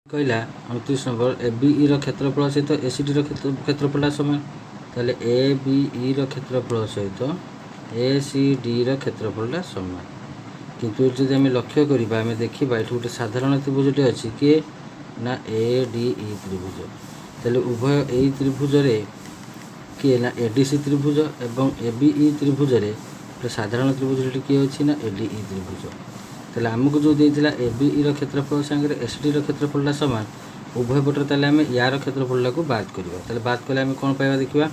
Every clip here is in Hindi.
कहला 29 नंबर ए बी ई क्षेत्रफल सहित ए सी डी क्षेत्रफल समान ताले ए बी ई क्षेत्रफल सहित ए सी डी क्षेत्रफल समान किंतु जब आम लक्ष्य करवा आम देखा ये गोटे साधारण त्रिभुजटे अच्छी किए ना ए डी ई त्रिभुज ताले उभय ए त्रिभुज किए ना ए डी सी त्रिभुज एवं ए बी ई त्रिभुज साधारण त्रिभुज किए अच्छी ना ए डी ई त्रिभुज ताले आमको जो देता ए बी ई क्षेत्रफल सांगे एस डी क्षेत्रफल सामान उभय पटर ताले आम यार क्षेत्रफल को बाद करवा ताले बाद कले आम कौन पाइबा देखा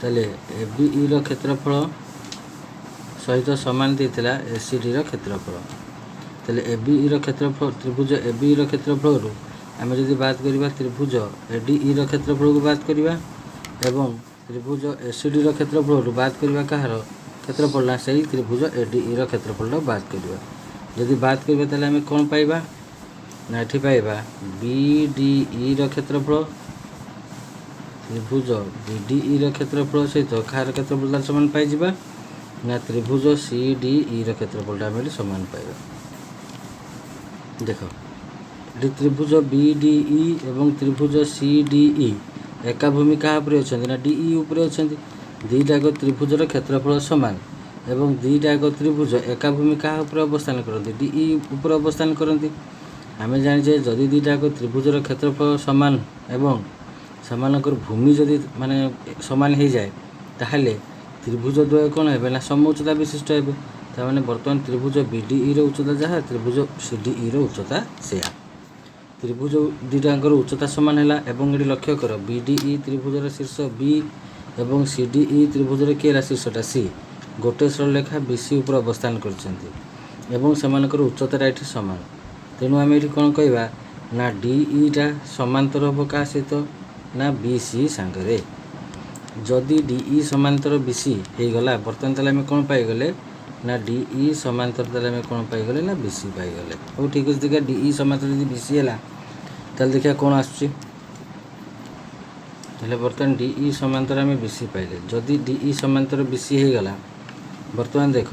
ताले ए बी ई क्षेत्रफल सहित सामान देता ए सी डी क्षेत्रफल ताले ए बी ई क्षेत्रफल त्रिभुज ए बी ई क्षेत्रफल आम जदि बात करवा त्रिभुज ए डी ई क्षेत्रफल को बात करवा एवं त्रिभुज ए सी डी क्षेत्रफल बात करवा कहार क्षेत्रफल ना से त्रिभुज ए डी ई क्षेत्रफल बात करवा जदि बात करवा ताले आम कौन पाइबा ना ये पाइबा बी डी ई क्षेत्रफल त्रिभुज बी डी ई क्षेत्रफल सहित कहार क्षेत्रफल सामान पाई ना त्रिभुज सी डी ई क्षेत्रफल आम सामान पाइबा देख ये त्रिभुज बी डी ई एवं त्रिभुज सी डी ई एका भूमि क्या ना डी ई उपरे अच्छा दुईटाक त्रिभुजर क्षेत्रफल सामान एवं दुईटाक त्रिभुज एका भूमि क्या अवस्थान करती डी ई उपर अवस्थान करती आम जाने जदि दुईटाक त्रिभुजर क्षेत्रफल सामान एवं सामानकर भूमि जदि माने सामान हो जाए ताहले त्रिभुज द्वय कौन है ना सम उच्चता विशिष्ट है ताने बर्तमान त्रिभुज बी डी ई उच्चता जहाँ त्रिभुज सी डी ई उच्चता से त्रिभुज दुईटाकर उच्चता सामान है एवं ये लक्ष्य कर बी डी ई त्रिभुजर शीर्ष बी एवं सी डी ई त्रिभुजर किए शीर्षटा सी गोटे सरलेखा बी सी उपर अवस्थान कर उच्चता ये सामान तेणु आम ये कौन कहवा ना डी ईटा समांतर हम क्या सहित ना बी सी सांगे जदि डी ई समांतर बी सी हो गला बर्तमान ताले आम कौन पाईगले ना डी ई समांतर ताले आम कौन पाईगले ना बी सी पाईगले हो ठीक अच्छे देखिए डी ई समांतर यदि बी सी है ताले देखिए कौन आसुची बर्तमान डी ई समांतर आम बी सी पाइले जदि डी ई समांतर बी सी हो गला बर्तमान देख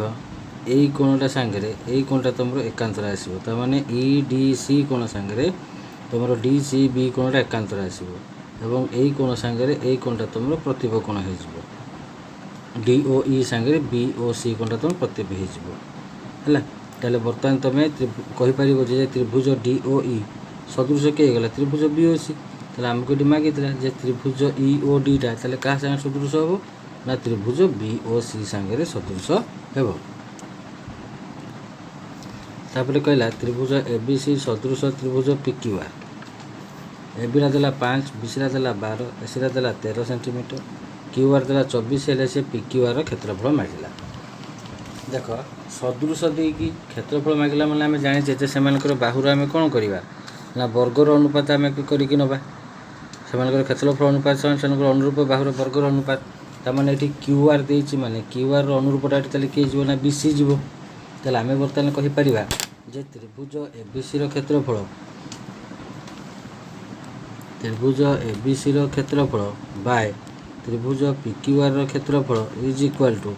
यही कोणटा सांगे यही कोणटा तुम एकांतर आसो ताने ई डी सी कोण सांगे तुम डी सी बी कोणटा एकांतर आसो एवं यही कोण सांगे यही कोणटा तुम प्रतिभ कोण हो डी ओ ई सांगे बी ओ सी कोणटा तुम प्रतिभ हो ताले बर्तमान तुम कहीपर जे त्रिभुज डी ओ ई सदृश किए गला त्रिभुज बी ओ सी ताले आमको ये मागी त्रिभुज ई ओ डीटा ताले क्या सागे सदृश हम ना त्रिभुज बी ओ सी सांगे सदृश हेब तापर कहला त्रिभुज ए बी सी सदृश त्रिभुज P Q R A beta देला 5 बी सी देला 12 ए सी देला 13 सेंटीमीटर क्यू आर देला 24 हेल्ले से पी क्यू आर क्षेत्रफल मागिला देख सदृश देकी क्षेत्रफल मागिला मैंने आम जाने से बाहुर आम कौन करवा ना वर्गर अनुपात आम करके नवा से क्षेत्रफल अनुपात से अनुरूप बाहुर वर्गर अनुपात ताने ये क्यू आर देती माने क्यू आर अनुरूपटा ये किए ना बी सी जीव ताले आम बर्तमान कहीपर जे त्रिभुज ए बी सी क्षेत्रफल त्रिभुज ए बी सी क्षेत्रफल बाय त्रिभुज पी क्यू आर क्षेत्रफल is equal to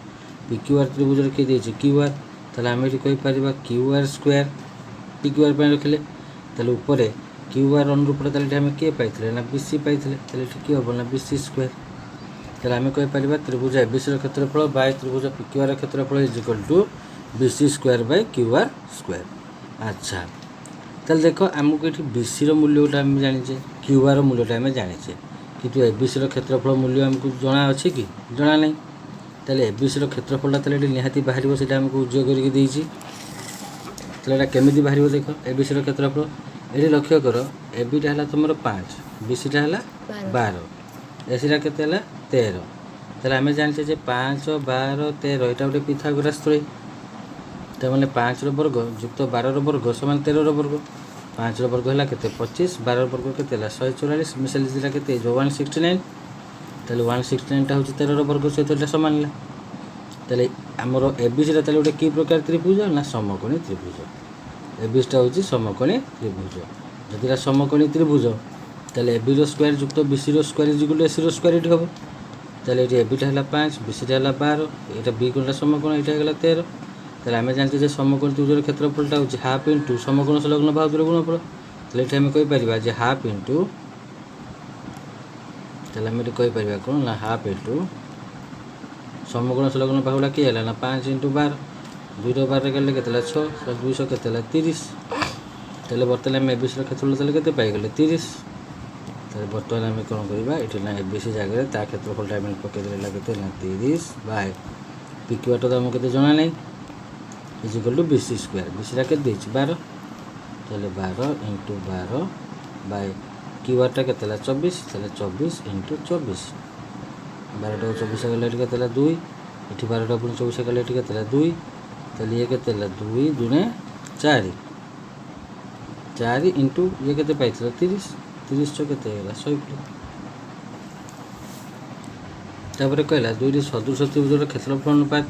P Q R त्रिभुज किए देती क्यू आर ताले आम ये कहीपर Q R square P Q R रखिले ताले ऊपर क्यू आर अनुरूपटा ताले आम किए पाई ना बी सी पाई किए हम ना बी सी स्क्वायर ताले आम कहीपर त्रिभुज ए बी सी क्षेत्रफल बाय त्रिभुज पी क्यू आर क्षेत्रफल is equal to B C square by Q R square अच्छा ताले देख आमको ये बी सी मूल्यटा आम जाने क्यू आर मूल्यटा आम जाने कि ए बी सी क्षेत्रफल मूल्य आमको जना अच्छे कि जना नहीं ताले ए बी सी क्षेत्रफलटा ताले निहाती बाहर से आमको उज्जय करके केमी बाहर देख ए बी सी क्षेत्रफल ये लक्ष्य कर ए बीटा है तुम 5 बी सीटा है 12 ए सीटा के 13 ताले आम जाने 5 12 13 यहाँ गोटे पिथागोरास त्रयी तमें 5 वर्ग युक्त 12 वर्ग समान 13 वर्ग 5 वर्ग है के 25 12 वर्ग के 144 मिसाइल जीटा के 169 ताले 169टा हूँ 13 वर्ग सहित सामान ताले आमर एबीसीटा ताले गोटे कि प्रकार त्रिभुज ना समकोणी त्रिभुज एबीसीटा हूँ समकोणी त्रिभुज जदि समकोणी त्रिभुज ताले एबी स्क्वायर युक्त BC square is AC square हम ताले ये एबीटा है 5 बीसीटा है 12 यहाँ बी कोणटा समकोण यहाँ 13 ताले आम जानते समकोण त्रिभुजर क्षेत्रफलटा हूँ हाफ इंटू समकोण संलग्न बाहुर गुणफल ତାହେଲେ ଏଠି ଆମେ କହିପାରିବା ଯେ ହାଫ୍ ଇଣ୍ଟୁ, ତାହେଲେ ଆମେ ଏଠି କହିପାରିବା କ'ଣ ନା ହାଫ୍ ଇଣ୍ଟୁ ସମଗୁଣ ସଂଲଗ୍ନ ବାହୁଟା କିଏ ହେଲା ନା 5 ଇଣ୍ଟୁ 12, 2ର 12 କାଟିଲେ କେତେ ହେଲା 6, 200 କେତେ ହେଲା 30। ତାହେଲେ ବର୍ତ୍ତମାନ ଆମେ ଏବିସିର କ୍ଷେତ୍ରଫଳ ତାହେଲେ କେତେ ପାଇଗଲେ 30। ତାହେଲେ ବର୍ତ୍ତମାନ ଆମେ କ'ଣ କରିବା ଏଠି ନା ଏବିସି ଜାଗାରେ ତା କ୍ଷେତ୍ରଫଳଟା ଆମେ ପକାଇଦେଲେ ହେଲା କେତେ ନା 30 ବାଇ ପିକ୍ୟୁ ଆରଟା ତ ଆମକୁ କେତେ ଜଣା ନାହିଁ, ଇଜିକାଲ୍ ଟୁ BC ସ୍କୋୟାର। BCଟା କେତେ ଦେଇଛି 12, ତାହେଲେ 12 ଇଣ୍ଟୁ 12 ବାଇ କ୍ୟୁ ଆରଟା କେତେ ହେଲା 24, ତାହେଲେ 24 ଇଣ୍ଟୁ 24। 12ଟାକୁ 24 ଗଲେ ଏଠି କେତେ ହେଲା 2, ଏଠି 12ଟା ପୁଣି 24 ଗଲେ ଏଠି କେତେ ହେଲା 2, ତାହେଲେ ଇଏ କେତେ ହେଲା 2 ଦୁନେ 4, 4 ଇଣ୍ଟୁ ଇଏ କେତେ ପାଇଥିଲା 30, 30 କେତେ ହେଇଗଲା 100। ତାପରେ କହିଲା ଦୁଇଟି ସଦୃଶ ତ୍ରିଭୁଜର କ୍ଷେତ୍ରଫଳ ଅନୁପାତ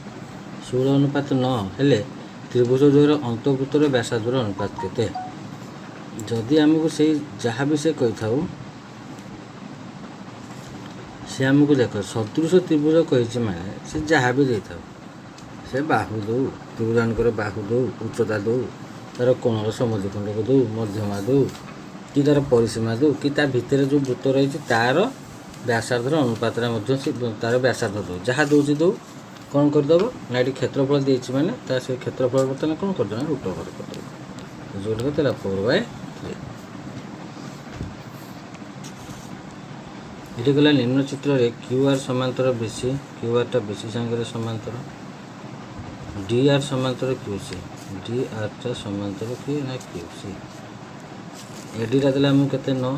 16:9 ହେଲେ ତ୍ରିଭୁଜ ଦ୍ୱୟର ଅନ୍ତର୍ଭୁକ୍ତର ବ୍ୟାସାର୍ଦ୍ଧର ଅନୁପାତ କେତେ? ଯଦି ଆମକୁ ସେଇ ଯାହା ବି ସେ କହିଥାଉ, ସେ ଆମକୁ ଦେଖ ସଦୃଶ ତ୍ରିଭୁଜ କହିଛି ମାନେ ସେ ଯାହା ବି ଦେଇଥାଉ, ସେ ବାହୁ ଦେଉ, ତ୍ରିଭୁଜାଙ୍କର ବାହୁ ଦେଉ, ଉଚ୍ଚତା ଦେଉ, ତା'ର କୋଣର ସମଦ୍ୱିଖଣ୍ଡକ ଦେଉ, ମଧ୍ୟମା ଦେଉ, କି ତା'ର ପରିସୀମା ଦେଉ, କି ତା ଭିତରେ ଯେଉଁ ବୃତ୍ତ ରହିଛି ତା'ର ବ୍ୟାସାର୍ଦ୍ଧର ଅନୁପାତରେ ମଧ୍ୟ ସେ ତା'ର ବ୍ୟାସାର୍ଦ୍ଧ ଦେଉ, ଯାହା ଦେଉଛି ଦେଉ, କ'ଣ କରିଦେବ ନା ଏଠି କ୍ଷେତ୍ରଫଳ ଦେଇଛି ମାନେ ତା ସେ କ୍ଷେତ୍ରଫଳ ବର୍ତ୍ତମାନ କ'ଣ କରିଦେବ ନା ରୁଟ ଓଭର କରିଦେବ, ଯେଉଁଟା କେତେ ହେଲା 4/3। ଏଠି ଗଲା ନିମ୍ନ ଚିତ୍ରରେ କ୍ୟୁ ଆର୍ ସମାନ୍ତର BC, କ୍ୟୁ ଆର୍ଟା BC ସାଙ୍ଗରେ ସମାନ୍ତର, ଡି ଆର୍ ସମାନ୍ତର QC, ଡି ଆର୍ଟା ସମାନ୍ତର କିଏ ନା QC। ଏଡ଼ିଟା ଦେଲା ଆମକୁ କେତେ 9,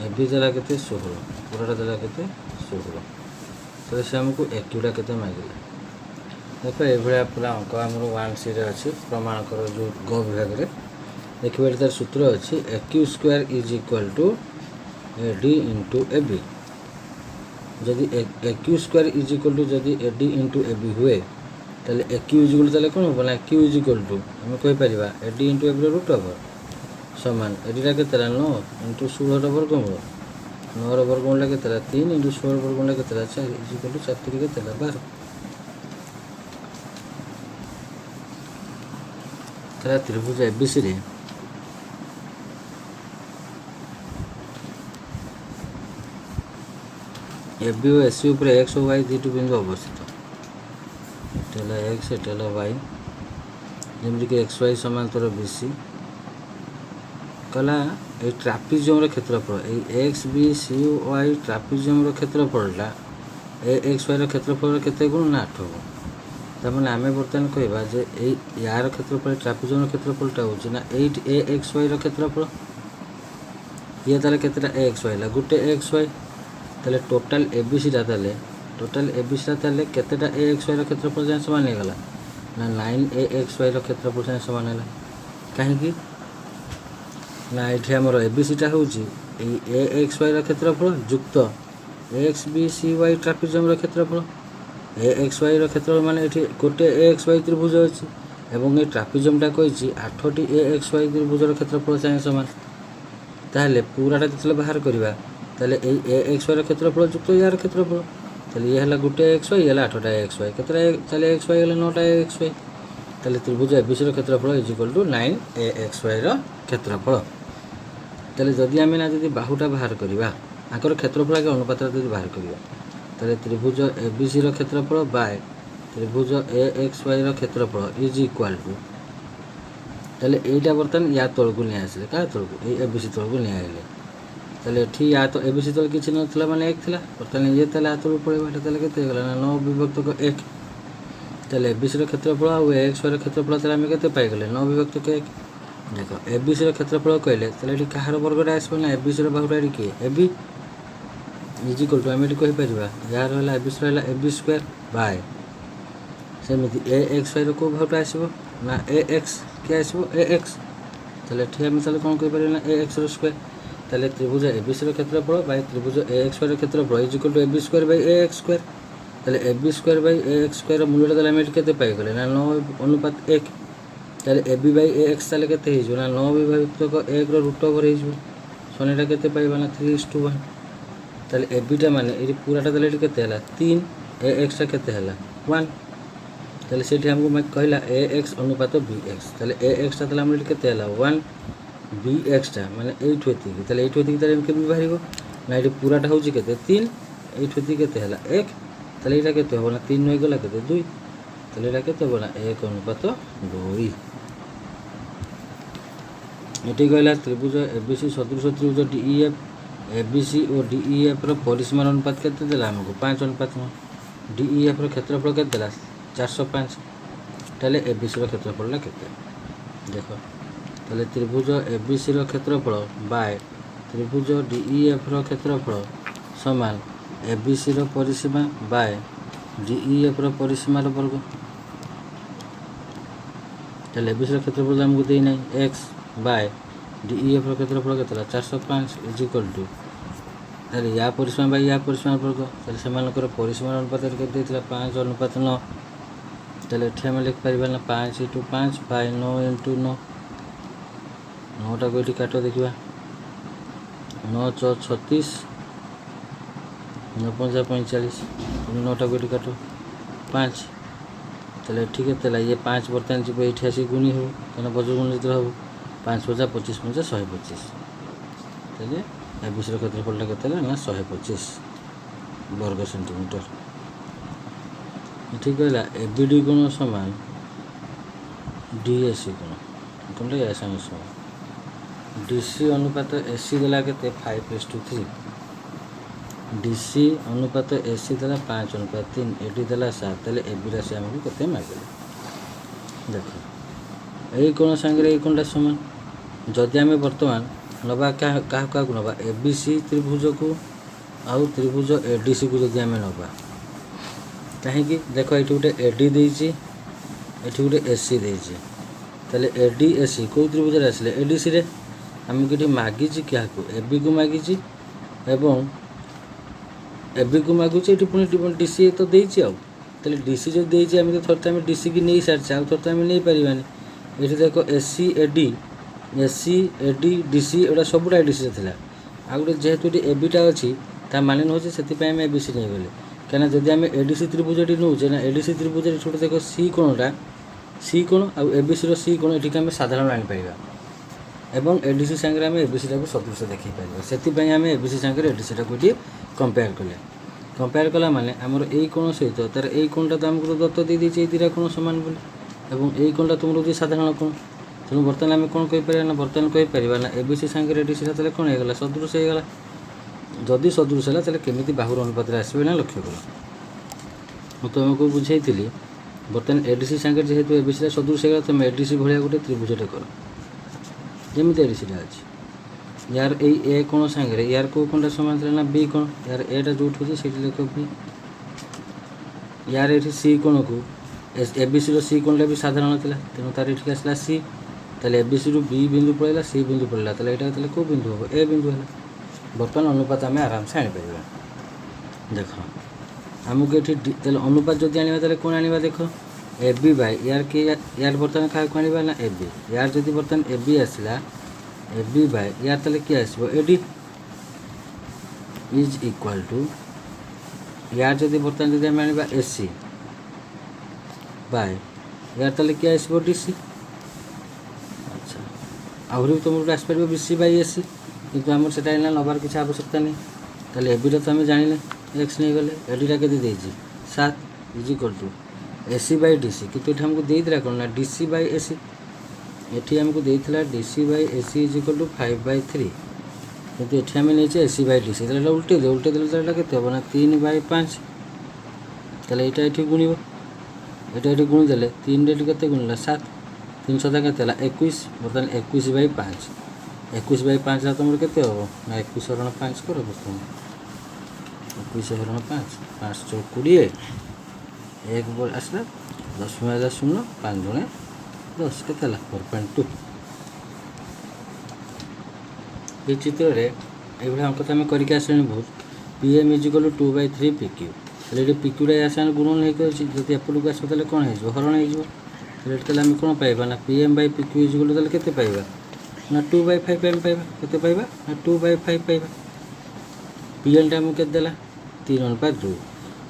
এবি ଦେଲା କେତେ 16, ପୁରାଟା ଦେଲା କେତେ 16। ତାହେଲେ ସେ ଆମକୁ ଏକ୍ୟୁଟା କେତେ ମାଗିଲା। ଦେଖ ଏଇଭଳିଆ ପୁରା ଅଙ୍କ ଆମର 1Cରେ ଅଛି ପ୍ରମାଣକର ଯେଉଁ ଗ ବିଭାଗରେ। ଦେଖିବା ଏଠି ତାର ସୂତ୍ର ଅଛି AQ square is equal two AD into AB। ଯଦି AQ square is equal two ଯଦି AD ଇଣ୍ଟୁ AB ହୁଏ ତାହେଲେ AQ ଇଜ୍ ଇକ୍ୱାଲ୍ ତାହେଲେ କ'ଣ ହେବ ନା AQ ଇଜ୍ ଇକ୍ୱାଲ୍ ଟୁ ଆମେ କହିପାରିବା AD ଇଣ୍ଟୁ ABର ରୁଟ୍ ଓଭର ସମାନ ଏଡ଼ିଟା କେତେ ହେଲା 9 ଇଣ୍ଟୁ 16ର ବର୍ଗମୂଳ, 9ର ବର୍ଗମୂଳଟା କେତେ ହେଲା 3 ଇଣ୍ଟୁ 16ର ବର୍ଗମୂଳଟା କେତେ ହେଲା 4 ଇଜ୍ ଇକ୍ୱାଲ୍ ଟୁ 4 3 କେତେ ହେଲା 12। ତାହେଲେ ତ୍ରିଭୁଜ ABCରେ AB ଓ AC ଉପରେ X ଓ Y ଦୁଇଟି ବିନ୍ଦୁ ଅବସ୍ଥିତ। ଏଠି ହେଲା X, ଏଠି ହେଲା Y, ଯେମିତିକି XY ସମାନ୍ତର BC। କହିଲା ଏଇ ଟ୍ରାପିଜିୟମର କ୍ଷେତ୍ରଫଳ, ଏଇ XBCY ଟ୍ରାପିଜିୟମର କ୍ଷେତ୍ରଫଳଟା AXYର କ୍ଷେତ୍ରଫଳର କେତେ ଗୁଣ ନା 8 ଗୁଣ। ତାମାନେ ଆମେ ବର୍ତ୍ତମାନ କହିବା ଯେ ଏଇ ୟାର କ୍ଷେତ୍ରଫଳ ଟ୍ରାପିଜିୟମର କ୍ଷେତ୍ରଫଳଟା ହେଉଛି ନା 8 AXYର କ୍ଷେତ୍ରଫଳ। ଇଏ ତାହେଲେ କେତେଟା AXY ହେଲା ଗୋଟେ AXY। ତାହେଲେ ଟୋଟାଲ୍ ABCଟା ତାହେଲେ କେତେଟା AXYର କ୍ଷେତ୍ରଫଳ ଯାଏଁ ସମାନ ହେଇଗଲା ନା 9 AXYର କ୍ଷେତ୍ରଫଳ ଯାଏଁ ସମାନ ହେଲା। କାହିଁକି ନା ଏଠି ଆମର ABCଟା ହେଉଛି ଏଇ AXYର କ୍ଷେତ୍ରଫଳ ଯୁକ୍ତ XBCY ଟ୍ରାପିଜିୟମର କ୍ଷେତ୍ରଫଳ। AXYର କ୍ଷେତ୍ରଫଳ ମାନେ ଏଠି ଗୋଟେ AXY ତ୍ରିଭୁଜ ଅଛି ଏବଂ ଏ ଟ୍ରାପିଜିୟମଟା କହିଛି 8ଟି AXY ତ୍ରିଭୁଜର କ୍ଷେତ୍ରଫଳ ଚାହିଁ ସମାନ। ତାହେଲେ ପୁରାଟା ଯେତେବେଳେ ବାହାର କରିବା ତାହେଲେ ଏଇ AXYର କ୍ଷେତ୍ରଫଳ ଯୁକ୍ତ ୟାର କ୍ଷେତ୍ରଫଳ, ତାହେଲେ ଇଏ ହେଲା ଗୋଟେ AXY, ଇଏ ହେଲା 8ଟା AXY, କେତେଟା ତାହେଲେ XY ହେଲେ 9ଟା AXY। ତାହେଲେ ତ୍ରିଭୁଜ ABCର କ୍ଷେତ୍ରଫଳ ଇଜ୍ ଇକ୍ୱାଲ୍ ଟୁ 9 AXYର କ୍ଷେତ୍ରଫଳ। ତାହେଲେ ଯଦି ଆମେ ନା ଯଦି ବାହୁଟା ବାହାର କରିବା ଆଙ୍କର କ୍ଷେତ୍ରଫଳ ଆগে ଅନୁପାତରେ ଯଦି ବାହାର କରିବା ତାହେଲେ ତ୍ରିଭୁଜ ABCର କ୍ଷେତ୍ରଫଳ ବାଇ ତ୍ରିଭୁଜ AXYର କ୍ଷେତ୍ରଫଳ ଇଜ୍ ଇକ୍ୱାଲ୍ ଟୁ, ତାହେଲେ ଏଇଟା ବର୍ତ୍ତମାନ ୟା ତଳକୁ ନିଆ ଆସିଲେ କାହା ତଳକୁ ଏଇ ABC ତଳକୁ ନିଆ ଆସିଲେ। ତାହେଲେ ଏଠି ୟା ତ ABC ତଳ କିଛି ନଥିଲା ମାନେ 1 ଥିଲା, ବର୍ତ୍ତମାନ ଇଏ ତାହେଲେ ୟା ତଳକୁ ପଳେଇବା, ଏଇଟା ତାହେଲେ କେତେ ହେଇଗଲା ନା 9 ବିଭକ୍ତକ 1। ତାହେଲେ ABCର କ୍ଷେତ୍ରଫଳ ଆଉ AXYର କ୍ଷେତ୍ରଫଳ ତାହେଲେ ଆମେ କେତେ ପାଇଗଲେ 9 ବିଭକ୍ତକ 1। ଦେଖ ABCର କ୍ଷେତ୍ରଫଳ କହିଲେ ତାହେଲେ ଏଠି କାହାର ବର୍ଗଟା ଆସିବ ନା ABCର ବାହୁଟା ଏଠି କିଏ AB ଇଜ୍ ଇକ୍ୱାଲ୍ ଟୁ ଆମେ ଏଠି କହିପାରିବା ଯାହାର ହେଲା ABCର ହେଲା AB ସ୍କୋୟାର ବାଇ ସେମିତି AXYର କେଉଁ ବାହୁଟା ଆସିବ ନା AX କିଏ ଆସିବ AX। ତାହେଲେ ଏଠି ଆମେ ତାହେଲେ କ'ଣ କହିପାରିବା ନା AXର ସ୍କୋୟାର। ତାହେଲେ ତ୍ରିଭୁଜ ABCର କ୍ଷେତ୍ରଫଳ ବାଇ ତ୍ରିଭୁଜ AXYର କ୍ଷେତ୍ରଫଳ is equal to AB square by AX square. ତାହେଲେ AB square by AX square ମୂଲ୍ୟଟା ତାହେଲେ ଆମେ ଏଠି କେତେ ପାଇଗଲେ ନା 9 ଅନୁପାତ 1। ତାହେଲେ AB ବାଇ AX ତାହେଲେ କେତେ ହେଇଯିବ ନା 9 ବିଭକ୍ତକ 1ର ରୁଟ୍ ଓଭର ହେଇଯିବ, ଶନିଟା କେତେ ପାଇବା ନା 3:1। ତାହେଲେ ABଟା ମାନେ ଏଠି ପୁରାଟା ତାହେଲେ ଏଠି କେତେ ହେଲା 3, AXଟା କେତେ ହେଲା 1। ताले सेठी हमको मैं कहला ax अनुपात bx ताले ax ता हमर केते हला 1 bx ता माने 8 होती ताले 8 होती ताले केबे बाहरिबो ना एठी पूराटा होची केते 3 8 होती केते हला 1 ताले एटा केते हो ना 3 होई गला केते 2 ताले एटा केते हो ना 1 अनुपात 2 एटी कहला त्रिभुज एबीसी सदृश त्रिभुज डीईएफ एबीसी और डीईएफ रो परिसीमा अनुपात केते देला हमको 5 अनुपात डीईएफ रो क्षेत्रफल केते देला 405 ताले एबीसी रो क्षेत्रफल केते देखो ताले त्रिभुज एबीसी रो क्षेत्रफल बाय त्रिभुज डीईएफ रो क्षेत्रफल समान एबीसी रो परिसीमा बाय डीईएफ रो परिसीमा रो वर्ग ताले एबीसी रो क्षेत्रफल हमको देई नै x बाय डीईएफ रो क्षेत्रफल केते 405 इज इक्वल टू ताले या परिसीमा बाय या परिसीमा वर्ग ताले समानकर परिसीमा अनुपात केते देथिला 5 अनुपात 9 ताले एठी हम लिख परिबा ना 5 * 5 बाय 9 * 9 9 टा को एठी काटो देखिबा 9 * 4 = 36 9 * 5 = 45 9 टा को एठी काटो 5 ताले ठीक है ताले ये 5 बर्तन जी एठी आसी गुणी हो कना बजु गुणित हो 5 * 25 = 125 ताले एबीसी रो क्षेत्रफल केते ना 125 वर्ग सेंटीमीटर ठीक है एबीडी गुण समान डीएसी गुण तुमले ऐसा नहीं समान डीसी अनुपात एसी देला केते 5:3 डीसी अनुपात एसी देला 5 अनुपात 3 एडी देला 7 तले एबी राशि हमको केते मागले देखो एई कोन संगे एई कोनटा समान जदि हमें वर्तमान नबा का नबा एबीसी त्रिभुज को आउ त्रिभुज एडीसी को जदि हमें नबा कहीं देखो ये गोटे एडी देती ये गोटे एसी देती ताले एडी एसी कौ त्रिभुज आसले एडीसी रे आमको ये मागी क्या एबी को मागी एवं एबी को मागुचे ये पुणी डीसी तो देती आले डीसी जो देती आम तो थोड़े आम डीसी की नहीं सारी आउ थोड़े आम नहीं पारानी ये देखो एसी एडी डीसी एटा सबुटा एडीसी था आ गए जेहेतु ये एबीटा अच्छी ता मान नौ से आम एबीसी नहीं गले कहीं जदि आम एडीसी त्रिभुजटी नौचे ना एडीसी त्रिभुज छोटे देख सी कोणटा सी कोण आउ एबीसी रो सी कोण एठी आम साधारण आनीपर एवं एडीसी सांगे आम एबीसी टाक सदृश देखी पार से आम एबीसी सांगे एडीसी टाक कंपेयर कला माने आमर यही कोण सहित तार यही कोणटा तो आमको दत्त दे देती दुटा कोण सामान बोली एवं यही कोणटा तुम रोज साधारण कोण तेणु बर्तमान आम कौन कहीपर ना बर्तमान कहीपर ना एबीसी सांगे एडीसी ताले कौन होगा सदृश होगा जदि सदृश है ताले केमिति बाहुर अनुपात आसबे ना लक्ष्य कर मुझे तुमको बुझाई बर्तमान एडीसी सांगे जेहेतु एबीसी सदृश होगा तुम एडीसी भाया गोटे त्रिभुजटे कर जमी एडीसीटा अच्छी यार ए कोण सांगे यार कौ कोणटा सामान था ना बी कोण यार एटा जो से लिख बी यार ये सी कोण को एबीसी रो सी कोणटा भी साधारण था तेणु तार ये आसला सी ताले एबीसी रु बी बिंदु पड़ेगा सी बिंदु पड़ेगा ताले एटा कौ बिंदु हम ए बिंदु है बर्तमान अनुपात आम आराम से आनीपर देख आमको ये अनुपात जदि आने कौन आने देख ए बी बाय यार के यार बर्तमान क्या आने ना ए बी यार जदि बर्तमान ए बी आसला ए बी बाय यार ताले किए आसो एडी इज इक्वाल टू यार जदि बर्तमान जदि आम आने एसी बाय यार ताले किए आसो डीसी अच्छा आहरी तुम आसपार बीसी बाय एसी किंतु आम से नबार किसी आवश्यकता नहीं ताले एबीटा तो आम जाने एक्स नहीं गले एडीटा के 7 is equal to AC by DC किंतु ये हमको देता कौन ना डीसी बाय एसी ये हमको देता DC by AC is equal to 5/3 किंतु ये आम नहीं एसी बाय डीसी उल्टे देले के हम ना 3/5 ताले यहाँ ये गुण ये गुणी देले 3 के गुणिला 7 3 7 के 21 बर्तमान 21/5 21/5 तुम के हम ना 21 हरण 5 कर बर्तमान 21 हरण 5 5 × 20 एक आसला 10.0 5 गुणे 10 के 4.2 ये चित्र रे ये अंक तो आम करके आसले बहुत PM is equal to 2/3 PQ ये PQटा आसान गुणन होकर जब एपटू आस कौन हो हरण हो आम कौन पाइबा ना PM/PQ इज इक्वल के पाइबा ना 2/5 आम पाइबा के पाइबा ना 2/5 पाइबा पीएनटा आमको के 3:2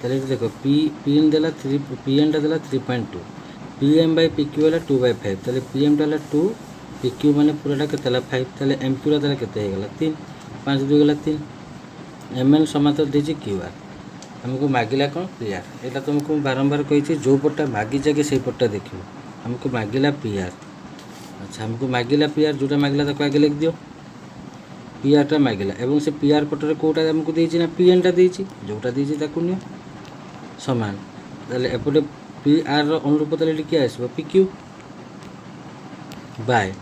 ताले देख पी एन देला 3 पी एन टा देला 3.2 P M by P Q वाला 2/5 ताले पी एम डाला 2 पी क्यू माने पूराटा केतेला 5 ताले एम क्यू ताले केते हे गला 3 5 2 गला 3 एम एन समांतर देछि क्यू आर हमको मागिला कौन पी आर एटा तुमको बारंबार कही जो पट्टा मागी जाके से पट्टा देखियो हमको मागिला पी आर। अच्छा हमको मागिला पी आर जोटा मागिला ताको आगे लिख दियो पी आर टा मागिला एवं से पी आर पटरे कोटा हमको देछि ना पी एन टा देछि जोटा देछि ताको नियो समान ताले एपटे पी आर रो अनुरूप ताले क्या आसबो पी क्यू बाय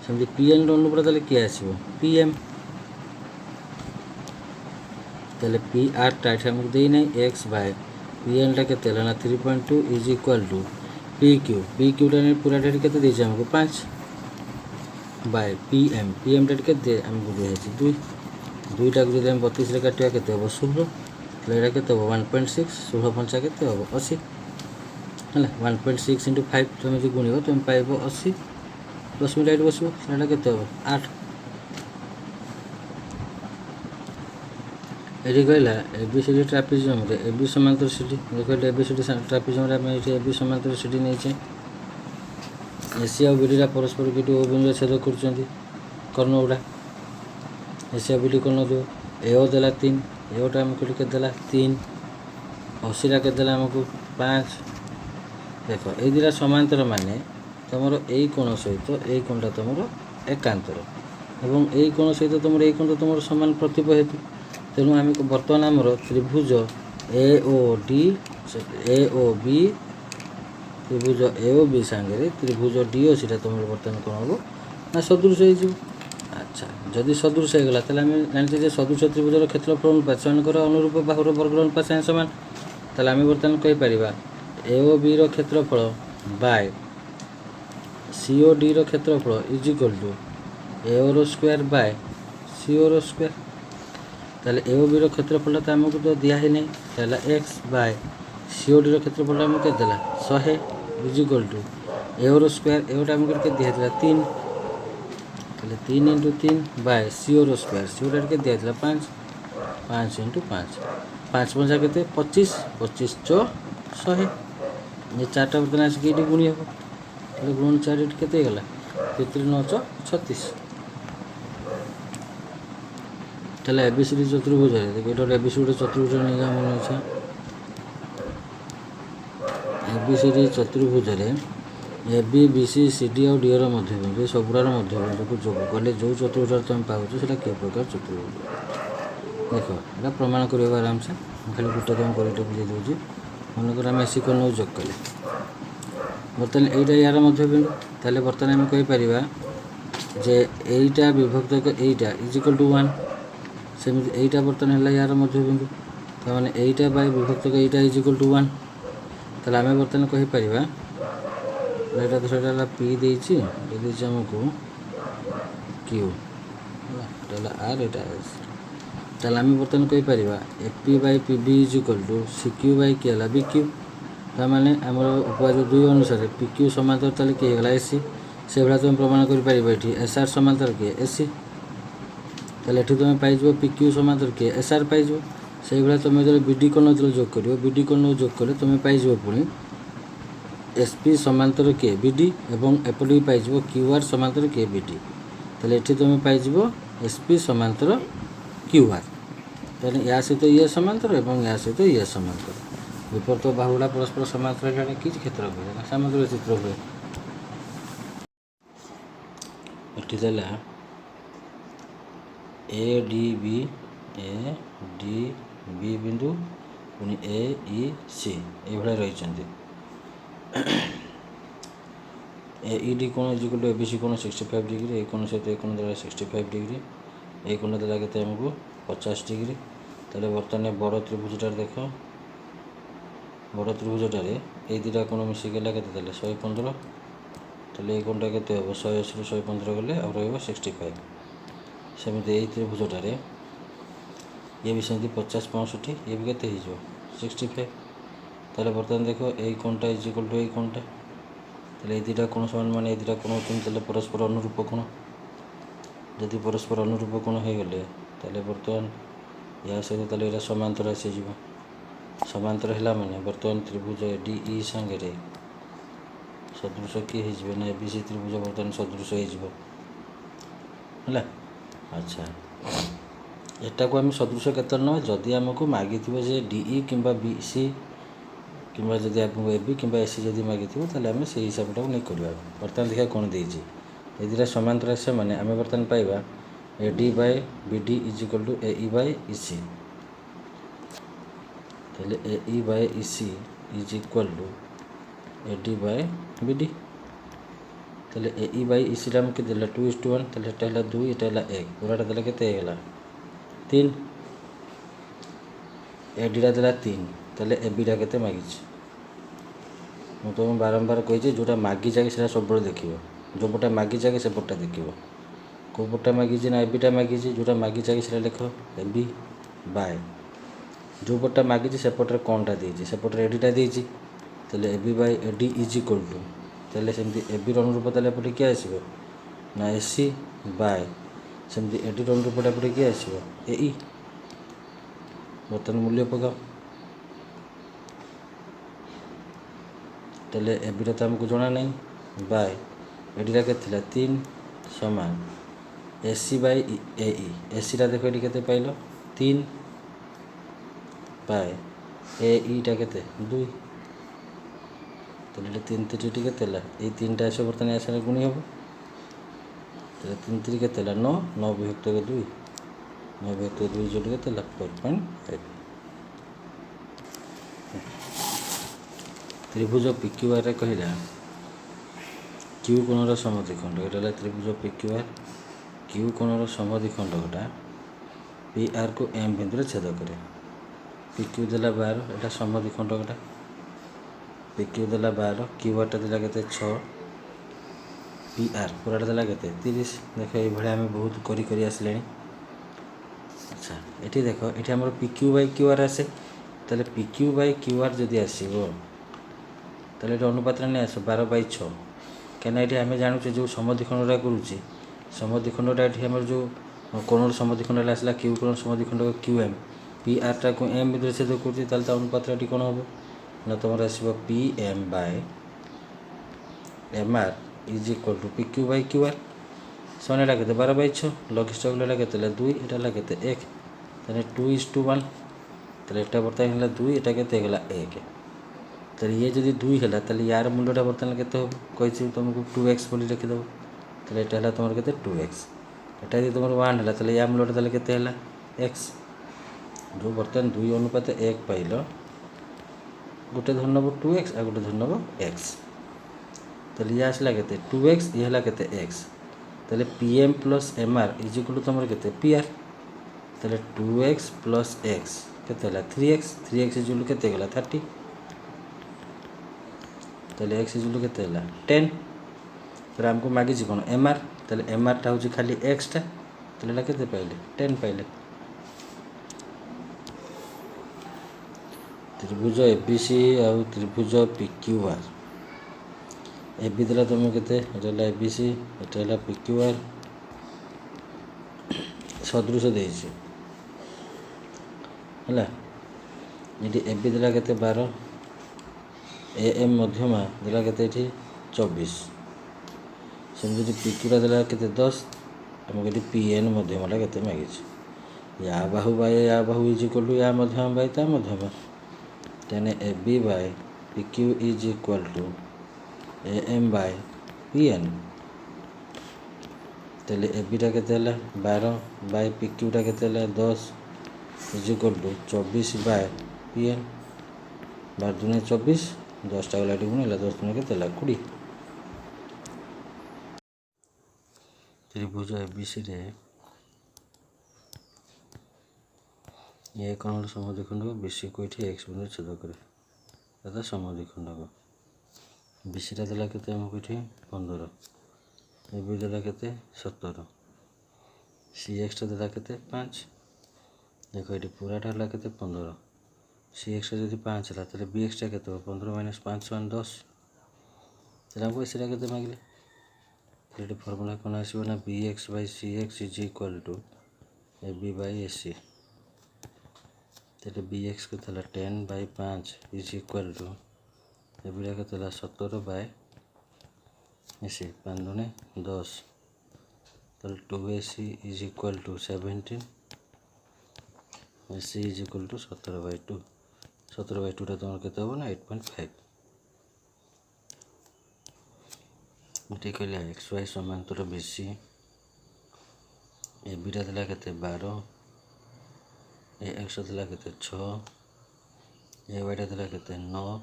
समझे पी एन रो अनुरूप ताले क्या आसबो पी एम ताले पी आर टा हमको देई नै x बाय पी एन टा केते लेना 3.2 is equal to P Q टा ने पूरा डेट केते देछि हमको 5 बाय पी एम टा केते हमको दे है 2 2 टा को हम 32 रे काटिया केते हो 16 लेरा केते हो 1.6 16 पंचा केते हो 80 हला 1.6 * 5 तुम जे गुणियो तुम पाइबो 80 प्लस में राइट बसबो सेटा केते हो 8 एडी कहला एबीसीडी ट्रापेजियम रे एबी समांतर सीडी देखो एबीसीडी ट्रापेजियम रे मैं एबी समांतर सीडी नै छै एसी और बीडी रा परस्पर किटु ओ बिंदु छेद करछंती कर्ण उडा एसी और बीडी कर्ण दो एओ देला 3 एओटा हमको के देला 3 80 रा के देला हमको 5 देखो ए दिरा समांतर माने तमरो एई कोण सहित एई कोणटा तमरो एकांतर एवं एई कोण सहित तमरो एई कोण तमरो समान प्रतिब हेतु तेणु आम बर्तमान आमर त्रिभुज ए ओ बी त्रिभुज ए ओ बी सांगे त्रिभुज डी ओ सीटा तुम बर्तमान कौन हम ना सदृश हो। अच्छा जदि सदृश हो गला ताले आम जानते सदृश त्रिभुजर क्षेत्रफल अनुपात सेमानकर अनुरूप बाहुर वर्ग अनुपात साथ समान ताले आम बर्तमान कहि परिबा ए ओ बी रो क्षेत्रफल बाय सी ओ डी रो क्षेत्रफल is equal to A O रो स्क्वायर बाय सी ओ रो स्क्वायर ताले ए ओ बी रो क्षेत्रफल त हमको तो दिया ही नहीं ताला x by C O D रो क्षेत्रफल हमको के देला 100 is equal to A O रो स्क्वायर ए ओटा हमको के दिया दिला 3 ताले 3 * 3 बाय सी ओ रो स्क्वायर सी ओटा के दिया दिला 5 5 * 5 5 पंजा केते 25 25 चो 100 ये चारटा बर्तन आस के गुणी हो ताले गुण 4 केते गला 3 9 36 ताले एबीसीडी चतुर्भुज रे देखो एटा एबीसीडी चतुर्भुज नै मन अछि एबीसीडी चतुर्भुज रे A B B C C D और डी रो मध्यबिंदु सबुरार मध्यबिंदु को जोग कले जो चतुर्भुज तुम पाउछ सेटा के प्रकार चतुर्भुज देखो एटा प्रमाण करियो आराम से खाली गुटा तुम करितो बुझे दोजी मन कर हम एसी कोन जोग कले बर्तन एटा यार मध्यबिंदु ताले बर्तन हम कहि परिबा जे एटा विभक्त को एटा इज इक्वल टू 1 सेम एटा बर्तन हला यार मध्यबिंदु त माने एटा बाय विभक्त को एटा इज इक्वल टू 1 ताले आमे बर्तन कहि परिबा एटा दोसराला पी देछि ए देछि हमको क्यू ताला आर एटा ताले आमे बर्तन कहि परिबा AP by PB is equal to CQ by के हला बीक्यू त माने हमर उपाय 2 अनुसार पीक्यू समांतर ताले के हला एसी से भला तुम प्रमाण करि परिबा एठी एसआर समांतर के एसी ताले एठी तुम पाइ जो पीक्यू समांतर के एसआर पाइ जो से भला तुम जो बीडी कोण जोग करियो बीडी कोण जोग करले तुम पाइ जो पुनी एसपी समांतर के बीडी एवं एपडी पाइ जो क्यूआर समांतर के बीडी ताले एठी तुम पाइ जो एसपी समांतर क्यूआर ताले या से तो ये समांतर एवं या से तो ये समांतर विपरीत बाहुला परस्पर समांतर जाने कि क्षेत्र होय समांतर चित्र होय एठी देला ए डी बी बिंदु पुनी ए ई सी ए भला रही चंदी ए ई डी कोण इज इक्वल टू एबीसी कोण 65 डिग्री ए कोण से ए कोण देला 65 डिग्री ए कोण देला केते हमको 50 डिग्री ताले वर्तमान बड़ त्रिभुजटार देखो बड़ त्रिभुजटार ए दिटा कोण मिसी गेला केते देला 115 ताले ए कोणटा केते हो 180 ରୁ 115 गले अब रहइबो 65 सेमिति ए त्रिभुजटार ये भी सेमती 50 65 ये भी केते हिजो 65 ताले वर्तमान देखो ए कोणटा इज इक्वल टू ए कोणटा ताले ए दिटा कोण समान माने ए दिटा कोण तुम ताले परस्पर अनुरूप कोण यदि परस्पर अनुरूप कोण हे गले ताले वर्तमान या से ताले एरा समांतर आसी जीवो समांतर है माने बर्तमान त्रिभुज डी ई संगे सदृश किए हो ना एबीसी त्रिभुज बर्तमान सदृश है। अच्छा एटा को आम सदृश केत ना जदि आमको मागी जे डीई कि बी सी कि जदि आपको ए बी कि ए सी जब मागी ताल आम से हिसाब टाक नहीं करवा। बर्तमान देखा कौन देती ये दुटा समांतर आसे मैंने आम बर्तमान पाइबा A D by B D is equal to A E by E C. ताहले A E by E C is equal to A D by B D. ताहले ए ई बाय ई सी आम के 2:1 ताहले एटा है 2 एटा है 1 पूराटा देला केते हेला 3 ए डी टा देला 3 ताहले ए बी टा केते मागी मु तुम बारंबार कही जोटा मागी जाए से सब देखिए जो पटा मागी जाए से पटा देखिए कौ पटा मागी ना ए बीटा मागी जोटा मागी जाए से लिख ए बी बाय जो पटा मागी से पटे कौनटा देती से पटे एडीटा देती ताहले A B by A D is equal to ताहले सेमती ए बी अनुरूप ताहले एपटे किए आसो ना ए सी बाय सेमती ए डी अनुरूप एपटे किए आसो ए ई। बर्तमान मूल्य पकाओ ताहले ए बीटा तो आमको जना नहीं बाय एडीटा के 3 समान ए सी बाय ए ई ए सी टा देखो ये केते पाइल 3 बाय ए ई टा केते 2 ताहले 3 3 टी केते ला ए 3 टा आसो बर्तमान आसे गुणी हम ताहले 3 3 केते ला 9 9 विभक्त 2 9 विभक्त 2 जोड़ केते ला 4.5। त्रिभुज PQR कहला क्यू कोणर समद्विखंड ये त्रिभुज PQR क्यू कोणर समद्विखंडटा PR को M बिंदु छेद करे PQ देला 12 एटा समद्विखंडटा PQ देला 12 QR टा देला केते 6 PR पूराटा देला केते 30 देख ये भले आम बहुत करी करी आसले। अच्छा ये देख ये आम PQ बाय QR आसे ताले PQ बाय QR जदि आसो ताले अनुपात नहीं आस 12/6 कहीं ये आम जानूचे जो समद्विखंडटा करुचे समद्विखंडटा ये आम जो कोण समद्विखंड आसला क्यू कोण समद्विखंड क्यू एम पी आर टा को एम भितर छेद कर अनुपात कौन हम ना तुम आसो P M by M R is equal to P Q by Q R समान एटा के 12/6 लघिष्ठ गुला के 2 एटा के 1 ताहले 2:1 ताहले एटा बर्तमान है 2 एटा के 1 ताहले ये जदि 2 है ताहले यार मूल्यटा बर्तमान केते हो कहि तुमको 2x बोली लिखिदेव ताहले एटा है तुम केते 2x एटा यदि तुम 1 है ताहले या मूल्यटा ताहले केते है x जो बर्तमान 2 अनुपात 1 पाइल गोटे धर नब 2x आ गोटे धर नब x ताहले ये आसला केते 2x ये है केते x ताहले pm plus mr is equal to तुम केते pr ताहले 2x प्लस x केते है 3x 3x इज इक्वल केते गला 30 ताहले x इज इक्वल केते है 10 फिर हमको मागी कौन mr ताहले mr टा हूँ खाली x टा ताहले केते पाइले 10 पाइले। त्रिभुज एबीसी आउ त्रिभुज PQR ए बी देला तुम केते एटा एबीसी एटा PQR सदृश देछि हला ये ए बी देला केते 12 ए एम मध्यमा देला केते 24 सेमि PQR देला केते 10 हमके PN मध्यमाटा केते मागिछि या बाहु बाय या बाहु इज इक्वल टू या मध्यमा बाय ता मध्यमा तेने A B by P Q is equal to A M by P N तेले ए बी टा केते 12 बाय पी क्यू टा केते 10 is equal to 24 by P N 12 दूने 24 10 टा गला गुणिला 10 दूने केते 20। त्रिभुज एबीसी रे ये कौन समद्विखंड को बीसी को ये x बिंदु छेद करे दादा समद्विखंड को बीसी टा देला केते हमको ये 15 ए बी देला केते 17 सी एक्स टा देला केते 5 देखो ये पूरा टा देला केते 15 सी एक्स टा जदि 5 है ताले बी एक्स टा केते 15 - 5 = 10 ताले हमको एसी टा केते मांगले ये फार्मूला कोन आसीबो ना bx/cx = ab/ac तेरे बी एक्स के 10/5 इज इक्वल टू एबिटा के 17/80 5 दूने 10 तो 2AC is equal to 17 AC is equal to 17/2 17/2 तुम के ना 8.5 ये कहला एक्स वाई समांतर BC एबिटा था के 12 AX था के 6 AYटा था के 9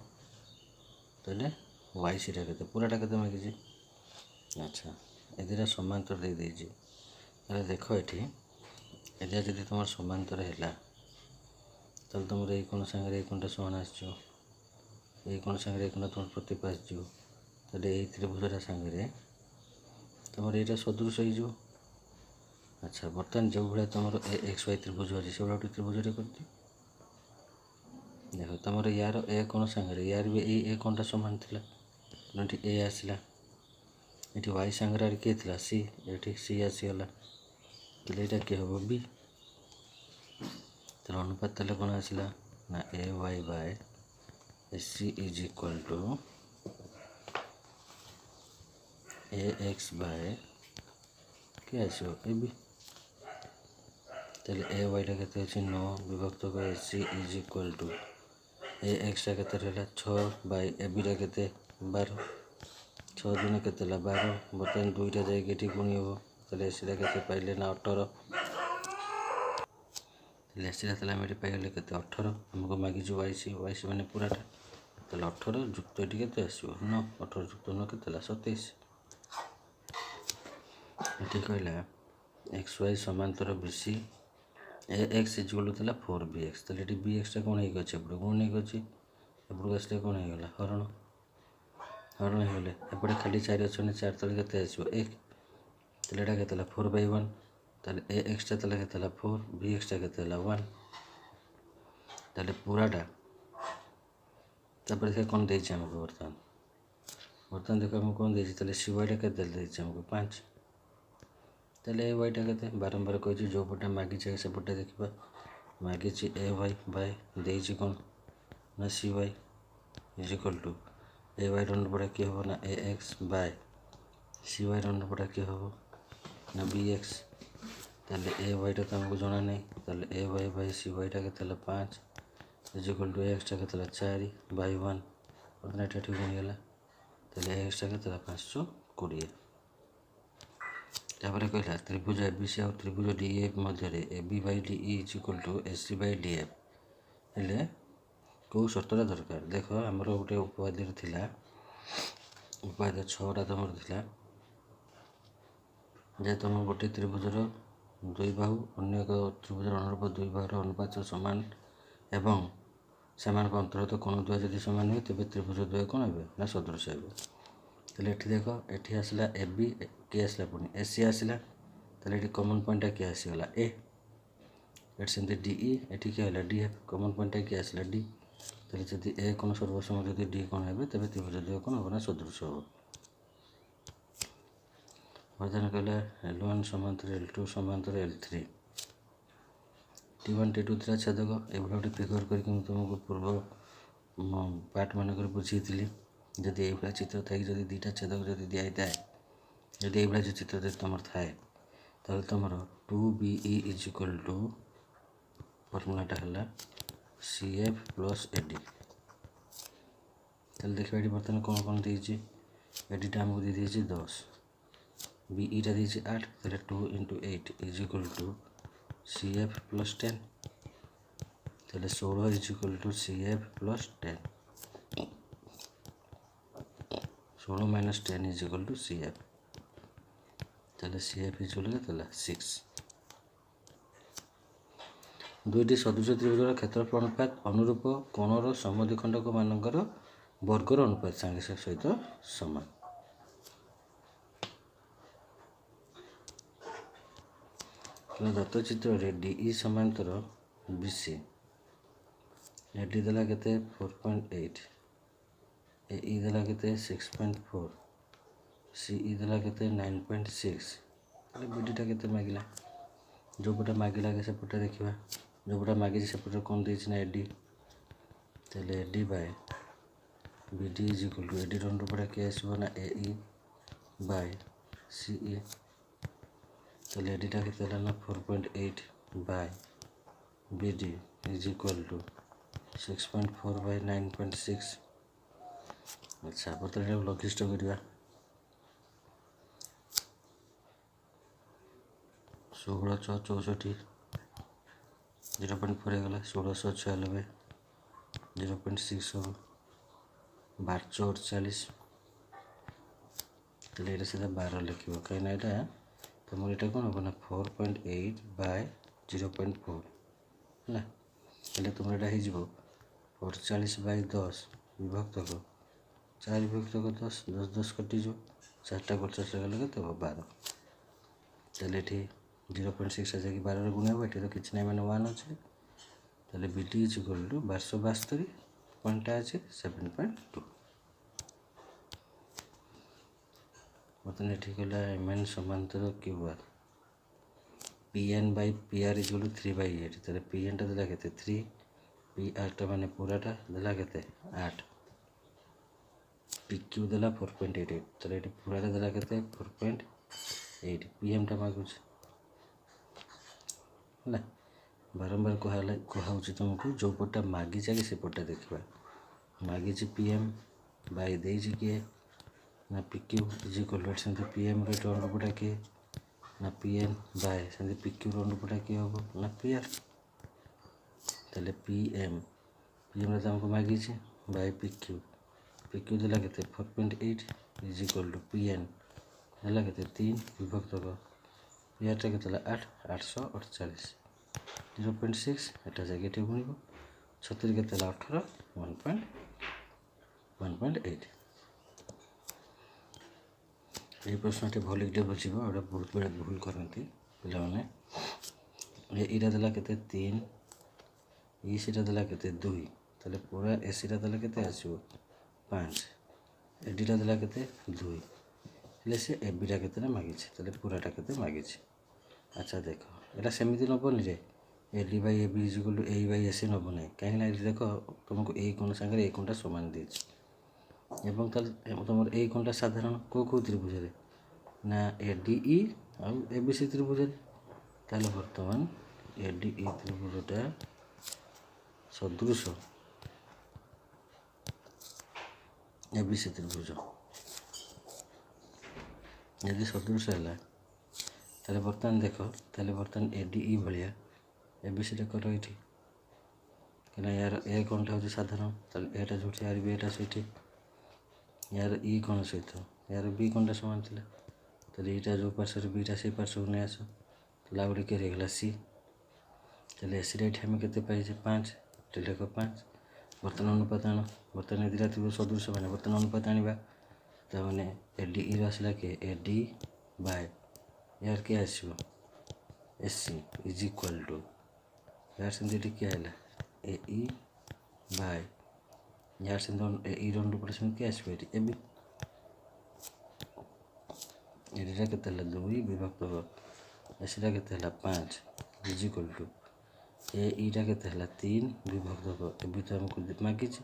तेल वाई सीटा के पूराटा के मागिजी अच्छा ए दुटा समांतर दे देजी ताले देख ये एटा जदि तुम समांतर है तो तुम ये कोण सागर कोणटा समान आसो ये कोण सागर ये कोण तुम प्रतिप आसो तेल ये त्रिभुजटा सागर तुम यहाँ सदृश हो। अच्छा बर्तमान जो भाई तुम XY त्रिभुज अच्छे से गोटे त्रिभुजटे कर देख तुम यार ए कोण सागर यार भी ए कोणटा सामान थी ये ए आसला ये वाई सागर किए थी सी ये सी आसीगला तो यहाँ किए हम बी तो अनुपात तेल कौन आसला ना AY/AC is equal to AX/ क्या आसो AB तेल AYटा के 9 विभक्त AC इज इक्वल टू AXटा के 6/ABटा के 12 6 दिन के 12 बर्तमान दुईटा जाकि गुणी हम तेल ACटा के पाइले ना 18 ACटा आम पाइले के 18 आमको मागिज YC मैंने पूराटा तेल 18 जुक्त ये के आसो 9 18 जुक्त 9 के 27 ये कहला XY समांतर BC AX is equal to 4BX तेल ये BXटा कौन हो गुण हो एपटू आसले कौन होगा हरण हरण होगले एपटे खाली 4 अच्छे 4 तले के आसो 1 तेल यहाँ के 4/1 तेल AXटा के 4 BXटा के 1 तेल पूराटा देखिए कौन देती आमको बर्तमान देख आमको कौन देती तेल CYटा के देती आमको 5 तेल AYटा के बारंबार कही जो पटे मागिचे से पटे देखा मागिची AY/देती कौन ना CY is equal to AY रन पड़ा किए हम ना AX/CY रन पड़ा किए हम ना BX तेल AYटा तो आमको जना नहीं तेल AY/CYटा के 5 इज इक्वल टू AXटा के 4/1 बर्तमान यहाँ ठीक बनीगला तेल AXटा के 520 तापर कहला त्रिभुज ABC और त्रिभुज DEF मध्य AB/DE is equal to AC/DF हेले कौ शर्तटा दरकार देख आमर गोटे उपपाद्य थिला उपपाद्य 6टा तुम थिला जे तुम गोटे त्रिभुजर दुई बाहु अन्य एक त्रिभुजर अनुरूप दुई बाहुर अनुपात सामान एवं सेमान अंतर तो कोण द्वय जदि सामान हुए तेज त्रिभुज द्वय कौन हे ना सदृश हे ये देख ये आसला AB किए आसला पुणी AC आसला ये कमन पॉइंटा किए आसीगला A ये सेमती DE ये किए DF कमन पॉइंटा किए आसला D तेल जदि A कोण सर्वसम जदि D कोण हे तेज त्रिभुज द्वय कौन हम ना सदृश हम बर्तमान कहला L1 समांतर L2 समांतर L3 T1 T2 थी छेदक ये गोटे फिगर करके तुमको पूर्व पार्ट मानक बुझी जदि ये चित्र थी जदि दुईटा छेदक जदि दिखाई थाए जदि ये जो चित्र तुम थाए तो तुम 2BE इज इक्वल टू फर्मूलाटा है CF + AD तेल देखा ये बर्तमान कौन कौन देती ADटा आमको दे 10 BEटा दी 8 तेल 2 × 8 इज इक्वल टू CF + 10 तेल 16 is equal to CF + 10 16 - 10 is equal to CF तेल CF इज इक्वल 6 दुईटी सदृश त्रिभुजर क्षेत्रफल अनुपात अनुरूप कोणर समद्विखंडक मानकर वर्गर अनुपात सांगे सहित समान दत्त चित्र DE समांतर BC एडी देला केते 4.8 AE देला केते 6.4 CE देला केते 9.6 BDटा केते मागिला जो पटे मागिला के से पटे देखिबा जोटा मागिଛି ସେପଟେ କ'ଣ ଦେଇଛି ନା AD, ତାହେଲେ AD Bai BD is equal two AD ରଣ୍ଡୁ ପଡ଼ା କିଏ ଆସିବ ନା AE ବାଇ CE, ତାହେଲେ ADଟା କେତେ ହେଲା ନା 4.8 Bai BD is equal two 6.4 Bai 9.6। ଆଚ୍ଛା ବର୍ତ୍ତମାନ ଏଟାକୁ ଲଘିଷ୍ଠ କରିବା। 16 6 64 0.4 ହେଇଗଲା, 1696 0.6 ହେବ, 12 48, ତାହେଲେ ଏଇଟା ସିଧା 12 ଲେଖିବ, କାହିଁକିନା ଏଇଟା ତୁମର ଏଇଟା କ'ଣ ହେବ ନା 4.8 ବାଇ 0.4 ହେଲା। ହେଲେ ତୁମର ଏଇଟା ହେଇଯିବ 48 ବାଇ 10 ବିଭକ୍ତକ 4 ବିଭକ୍ତକ 10, 10 10 କଟିଯିବ, 4ଟା 50 ଗଲେ କେତେ ହେବ 12। ତାହେଲେ ଏଠି 0.6 ଯାଇକି 12ରେ ଗୁଣ ହେବ, ଏଠି ତ କିଛି ନାହିଁ ମାନେ 1 ଅଛି, ତାହେଲେ BD ଇଜ୍ ଇକ୍ୱାଲ୍ ଟୁ 1272 ପଏଣ୍ଟଟା ଅଛି 7.2। ବର୍ତ୍ତମାନ ଏଠି ଗଲା MN ସମାନ୍ତର QR, PN Bai PR is equal two 3/8, ତାହେଲେ PNଟା ଦେଲା କେତେ 3, PRଟା ମାନେ ପୁରାଟା ଦେଲା କେତେ 8, PQ ଦେଲା 4.88, ତାହେଲେ ଏଠି ପୁରାଟା ଦେଲା କେତେ 4.8, PMଟା ମାଗୁଛି ହେଲା। ବାରମ୍ବାର କୁହାହେଉଛି ତୁମକୁ ଯେଉଁ ପଟଟା ମାଗିଛି ଆগে ସେ ପଟଟା ଦେଖିବା। ମାଗିଛି PM ବାଇ ଦେଇଛି କିଏ ନା PQ ଇଜ୍ ଇକ୍ୱାଲ୍ ଟୁ, ସେମିତି PMର ରଣ୍ଡୁ ପଟା କିଏ ନା PN ବାଇ ସେମିତି PQ ରଣ୍ଡୁ ପଟା କିଏ ହେବ ନା PR, ତାହେଲେ PMରେ ତ ଆମକୁ ମାଗିଛି ବାଇ PQ ଦେଲା କେତେ 4.8 ଇଜ୍ ଇକ୍ୱାଲ୍ ଟୁ PN ହେଲା କେତେ 3 ବିଭକ୍ତକ PRଟା କେତେ ହେଲା 8, 848 0.6, ଏଟା ଯାଇକି ଏଠି ଗୁଣିବ, 36 କେତେ ହେଲା 18 1.8। এই প্রশ্নটি ভলিকটে বুঝিব, এটা বহুত বেড়ে ভুল করতে পিলামানে। এইটা দেলা কেতে 3, ইসিটা দেলা কেতে 2, তাহলে পুরা এসিটা দেলা কেতে আসিব 5, এডিটা দেলা কেতে 2, ହେଲେ ସେ ଏବିଟା କେତେଟା ମାଗିଛି, ତାହେଲେ ପୁରାଟା କେତେ ମାଗିଛି। ଆଚ୍ଛା ଦେଖ ଏଇଟା ସେମିତି ନେବନି ଯେ AD Bai AB is equal two AE Bai AC ନେବ ନାହିଁ, କାହିଁକିନା ଏଠି ଦେଖ ତୁମକୁ ଏଇ କୋଣ ସାଙ୍ଗରେ ଏଇ କୋଣଟା ସମାନ ଦେଇଛି, ଏବଂ ତାହେଲେ ତୁମର ଏଇ କୋଣଟା ସାଧାରଣ କେଉଁ ତ୍ରିଭୁଜରେ ନା ADE ଆଉ ABC ତ୍ରିଭୁଜରେ, ତାହେଲେ ବର୍ତ୍ତମାନ ADE ତ୍ରିଭୁଜଟା ସଦୃଶ ABC ତ୍ରିଭୁଜ, ଯଦି ସଦୃଶ ହେଲା ତାହେଲେ ବର୍ତ୍ତମାନ ଦେଖ, ତାହେଲେ ବର୍ତ୍ତମାନ ADE ଭଳିଆ ABCଟା କର ଏଇଠି, କାହିଁକିନା ୟାର ଏ କୋଣଟା ହେଉଛି ସାଧାରଣ, ତାହେଲେ ଏଟା ଯେଉଁଠି ଆର ବି ଏଟା ସେଇଠି, ୟାର E କୋଣ ସହିତ ୟାର B କୋଣଟା ସମାନ ଥିଲା, ତାହେଲେ ଏଇଟା ଯେଉଁ ପାର୍ଶ୍ୱରେ Bଟା ସେଇ ପାର୍ଶ୍ୱକୁ ନେଇ ଆସ, ତାହେଲେ ଆଉ ଗୋଟେ କିଏ ରହିଗଲା C, ତାହେଲେ ଏସିଟା ଏଠି ଆମେ କେତେ ପାଇଛେ 5, ଏଠି ଲେଖ 5। ବର୍ତ୍ତମାନ ଅନୁପାତ ଆଣ, ବର୍ତ୍ତମାନ ଏ ଦୁଇଟା ଥିବ ସଦୃଶ ମାନେ ବର୍ତ୍ତମାନ ଅନୁପାତ ଆଣିବା, ତାମାନେ ADEର ଆସିଲା କିଏ AD ବାଇ ୟାର କିଏ ଆସିବ AC ଇଜ୍ ଇକ୍ୱାଲ୍ ଟୁ ୟାର ସେମିତି ଏଠି କିଏ ହେଲା AE ବାଇ ୟାର ସେମିତି AE ରଣ୍ଡୁ ପଟେ ସେମିତି କିଏ ଆସିବ ଏଠି AB, ଏଡ଼ିଟା କେତେ ହେଲା 2 ବିଭକ୍ତକ ଏସିଟା କେତେ ହେଲା 5 ଇଜ୍ ଇକ୍ୱାଲ୍ ଟୁ AEଟା କେତେ ହେଲା 3 ବିଭକ୍ତକ ଏବେ ତ ଆମକୁ ମାଗିଛି।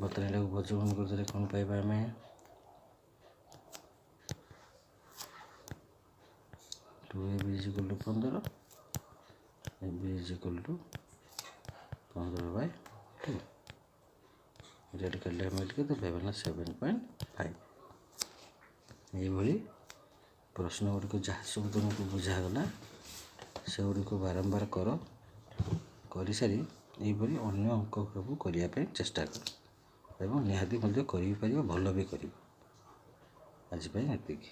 ବର୍ତ୍ତମାନ ଏଟାକୁ ବଜ୍ରଗୁଣ କରିଦେଲେ କ'ଣ ପାଇବା ଆମେ 2AB is equal two 15, AB is equal two 15/2, rate କାଟିଲେ ଆମେ ଏଠି କେତେ ପାଇବା ନା 7.5। ଏଇଭଳି ପ୍ରଶ୍ନ ଗୁଡ଼ିକ ଯାହା ସବୁ ତୁମକୁ ବୁଝାଗଲା ସେଗୁଡ଼ିକୁ ବାରମ୍ବାର କର, କରିସାରି ଏଇଭଳି ଅନ୍ୟ ଅଙ୍କ ସବୁ କରିବା ପାଇଁ ଚେଷ୍ଟା କର ଏବଂ ନିହାତି ମଧ୍ୟ କରିପାରିବ, ଭଲ ବି କରିବ। ଆଜି ପାଇଁ ଏତିକି।